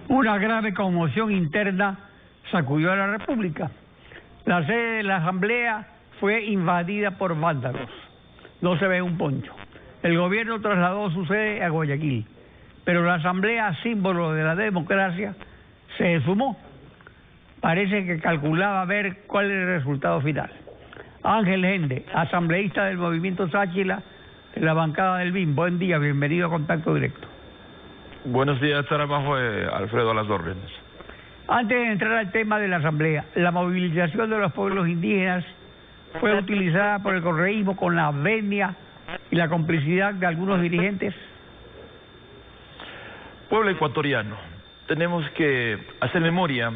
Una grave conmoción interna sacudió a la República. La sede de la Asamblea fue invadida por vándalos. No se ve un poncho. El gobierno trasladó su sede a Guayaquil, pero la Asamblea, símbolo de la democracia, se esfumó. Parece que calculaba ver cuál era el resultado final. Ángel Gende, asambleísta del Movimiento Sáchila, de la bancada del BIM. Buen día, bienvenido a Contacto Directo. Buenos días, Taramajo, Alfredo, a las órdenes. Antes de entrar al tema de la Asamblea, la movilización de los pueblos indígenas fue utilizada por el correísmo con la venia y la complicidad de algunos dirigentes. Pueblo ecuatoriano, tenemos que hacer memoria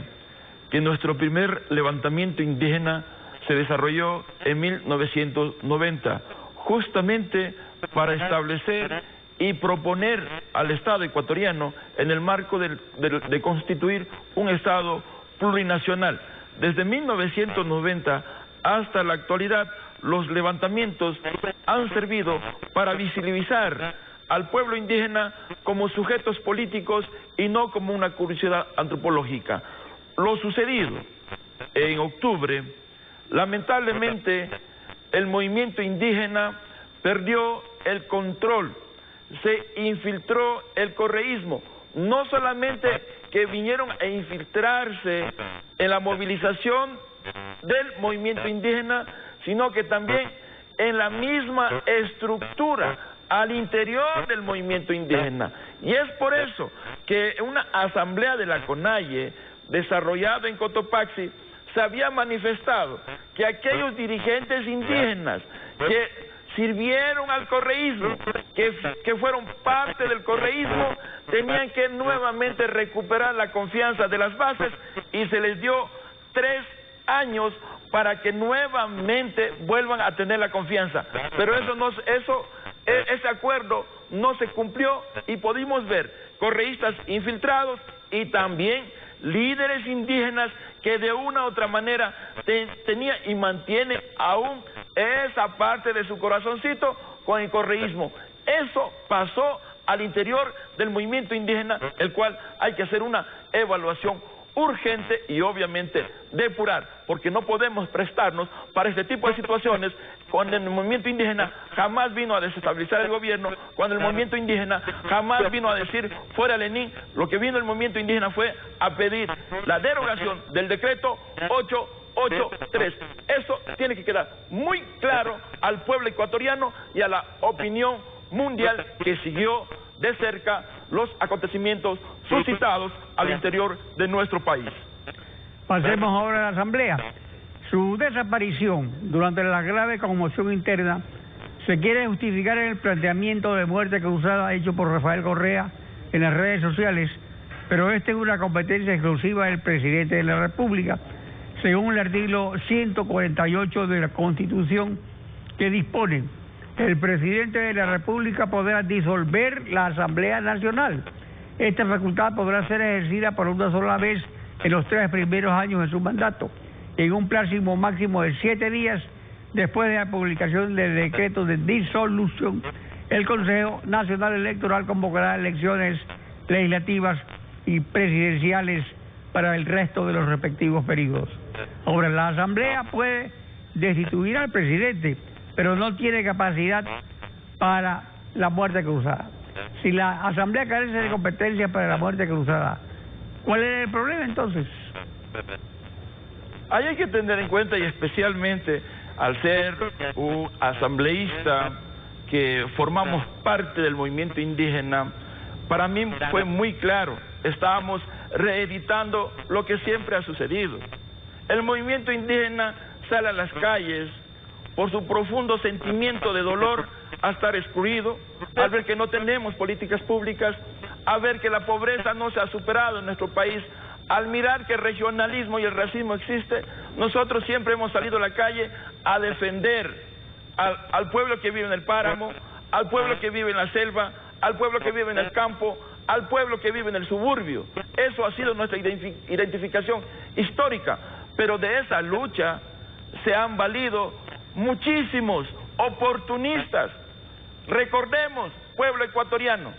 que nuestro primer levantamiento indígena se desarrolló en 1990, justamente para establecer y proponer al Estado ecuatoriano en el marco de constituir un Estado plurinacional. Desde 1990 hasta la actualidad, los levantamientos han servido para visibilizar al pueblo indígena como sujetos políticos y no como una curiosidad antropológica. Lo sucedido en octubre, lamentablemente, el movimiento indígena perdió el control, se infiltró el correísmo, no solamente que vinieron a infiltrarse en la movilización del movimiento indígena, sino que también en la misma estructura al interior del movimiento indígena. Y es por eso que una asamblea de la CONAIE, desarrollada en Cotopaxi, se había manifestado que aquellos dirigentes indígenas que sirvieron al correísmo, que fueron parte del correísmo, tenían que nuevamente recuperar la confianza de las bases y se les dio 3 años para que nuevamente vuelvan a tener la confianza. Pero ese acuerdo no se cumplió y pudimos ver correístas infiltrados y también líderes indígenas que de una u otra manera tenían y mantienen aún esa parte de su corazoncito con el correísmo. Eso pasó al interior del movimiento indígena, el cual hay que hacer una evaluación urgente y obviamente depurar, porque no podemos prestarnos para este tipo de situaciones cuando el movimiento indígena jamás vino a desestabilizar el gobierno, cuando el movimiento indígena jamás vino a decir fuera Lenín. Lo que vino el movimiento indígena fue a pedir la derogación del decreto 883. Eso tiene que quedar muy claro al pueblo ecuatoriano y a la opinión mundial que siguió de cerca los acontecimientos suscitados al interior de nuestro país. Pasemos ahora a la Asamblea. Su desaparición durante la grave conmoción interna se quiere justificar en el planteamiento de muerte cruzada hecho por Rafael Correa en las redes sociales, pero esta es una competencia exclusiva del presidente de la República, según el artículo 148 de la Constitución, que dispone: el presidente de la República podrá disolver la Asamblea Nacional. Esta facultad podrá ser ejercida por una sola vez en los 3 primeros años de su mandato, en un plazo máximo de 7 días después de la publicación del decreto de disolución. El Consejo Nacional Electoral convocará elecciones legislativas y presidenciales para el resto de los respectivos periodos. Ahora, la Asamblea puede destituir al presidente, pero no tiene capacidad para la muerte cruzada. Si la Asamblea carece de competencia para la muerte cruzada, ¿cuál es el problema entonces? Ahí hay que tener en cuenta, y especialmente al ser un asambleísta que formamos parte del movimiento indígena, para mí fue muy claro, estábamos reeditando lo que siempre ha sucedido. El movimiento indígena sale a las calles por su profundo sentimiento de dolor a estar excluido, al ver que no tenemos políticas públicas, a ver que la pobreza no se ha superado en nuestro país, al mirar que el regionalismo y el racismo existe. Nosotros siempre hemos salido a la calle a defender al pueblo que vive en el páramo, al pueblo que vive en la selva, al pueblo que vive en el campo, al pueblo que vive en el suburbio. Eso ha sido nuestra identificación histórica, pero de esa lucha se han valido muchísimos oportunistas. Recordemos, pueblo ecuatoriano,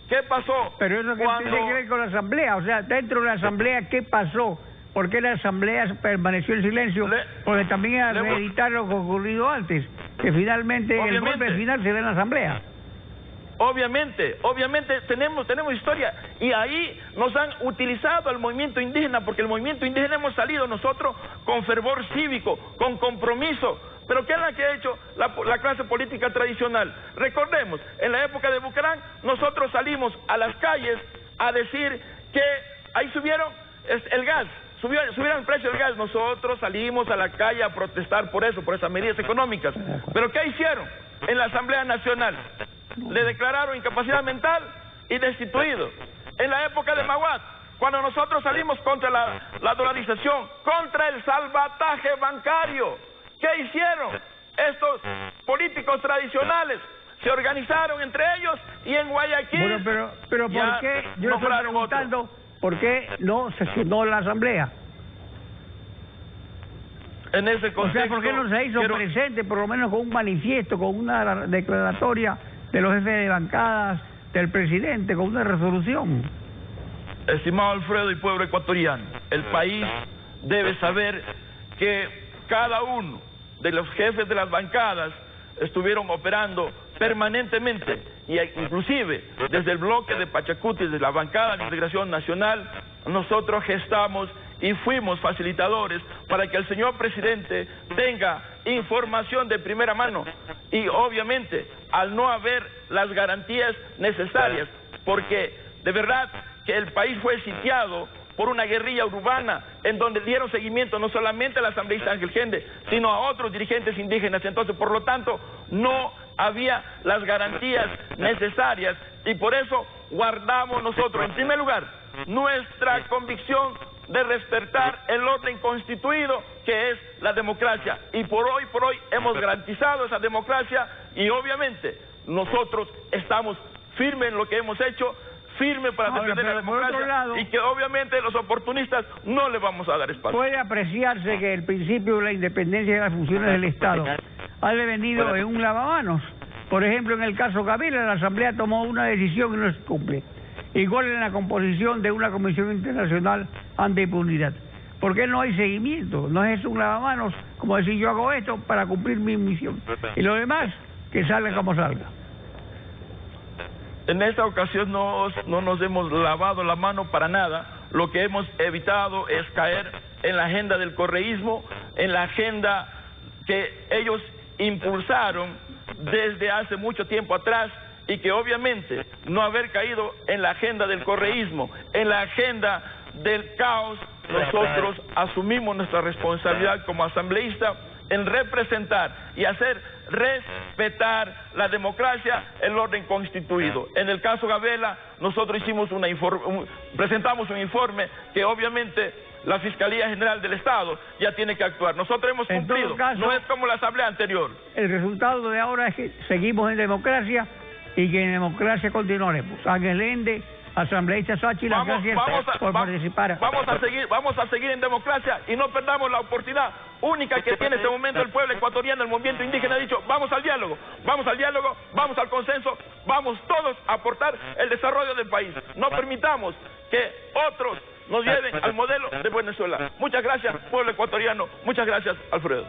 ¿Qué pasó? Pero eso que tiene que ver con la asamblea, o sea, dentro de la asamblea, ¿qué pasó? ¿Por qué la asamblea permaneció en silencio? Porque también a meditar lo que ocurrido antes, que finalmente el golpe final se da en la asamblea. Obviamente tenemos historia, y ahí nos han utilizado al movimiento indígena, porque el movimiento indígena hemos salido nosotros con fervor cívico, con compromiso. Pero ¿qué es lo que ha hecho la clase política tradicional? Recordemos, en la época de Bucarán, nosotros salimos a las calles a decir que ahí subieron el gas, subieron el precio del gas. Nosotros salimos a la calle a protestar por eso, por esas medidas económicas. ¿Pero qué hicieron? En la Asamblea Nacional le declararon incapacidad mental y destituido. En la época de Maguad, cuando nosotros salimos contra la dolarización, contra el salvataje bancario, ¿qué hicieron? Estos políticos tradicionales se organizaron entre ellos, y en Guayaquil... Bueno, pero ¿por qué? Yo le estoy preguntando, ¿por qué no se signó la asamblea? En ese contexto, o sea, ¿por qué no se hizo presente, por lo menos con un manifiesto, con una declaratoria de los jefes de bancadas, del presidente, con una resolución? Estimado Alfredo y pueblo ecuatoriano, el país debe saber que cada uno de los jefes de las bancadas estuvieron operando permanentemente, y inclusive desde el bloque de Pachacuti, desde la bancada de Integración Nacional, nosotros gestamos y fuimos facilitadores para que el señor presidente tenga información de primera mano. Y obviamente, al no haber las garantías necesarias, porque de verdad que el país fue sitiado por una guerrilla urbana, en donde dieron seguimiento no solamente al asambleísta Ángel Gende, sino a otros dirigentes indígenas. Entonces, por lo tanto, no había las garantías necesarias, y por eso guardamos nosotros, en primer lugar, nuestra convicción de respetar el orden constituido, que es la democracia, y por hoy hemos garantizado esa democracia, y obviamente nosotros estamos firmes en lo que hemos hecho, firme para defender la democracia, lado, y que obviamente los oportunistas no le vamos a dar espacio. Puede apreciarse que el principio de la independencia de las funciones del Estado ha devenido en un lavamanos. Por ejemplo, en el caso Gavila, la Asamblea tomó una decisión y no se cumple. Igual en la composición de una Comisión Internacional Anti-Impunidad. ¿Por qué no hay seguimiento? No es un lavamanos, como decir yo hago esto para cumplir mi misión, y lo demás, que salga como salga. En esta ocasión no nos hemos lavado la mano para nada. Lo que hemos evitado es caer en la agenda del correísmo, en la agenda que ellos impulsaron desde hace mucho tiempo atrás, y que obviamente no haber caído en la agenda del correísmo, en la agenda del caos, nosotros asumimos nuestra responsabilidad como asambleísta en representar y hacer respetar la democracia, el orden constituido. En el caso Gavela, nosotros presentamos un informe que obviamente la Fiscalía General del Estado ya tiene que actuar. Nosotros hemos cumplido, en todo caso, no es como la asamblea anterior. El resultado de ahora es que seguimos en democracia, y que en democracia continuaremos. Ángel Ende, asambleísta Sáchila, gracias por participar. Vamos a seguir en democracia, y no perdamos la oportunidad única que tiene en este momento el pueblo ecuatoriano. El movimiento indígena ha dicho: vamos al diálogo, vamos al consenso, vamos todos a aportar el desarrollo del país. No permitamos que otros nos lleven al modelo de Venezuela. Muchas gracias, pueblo ecuatoriano. Muchas gracias, Alfredo.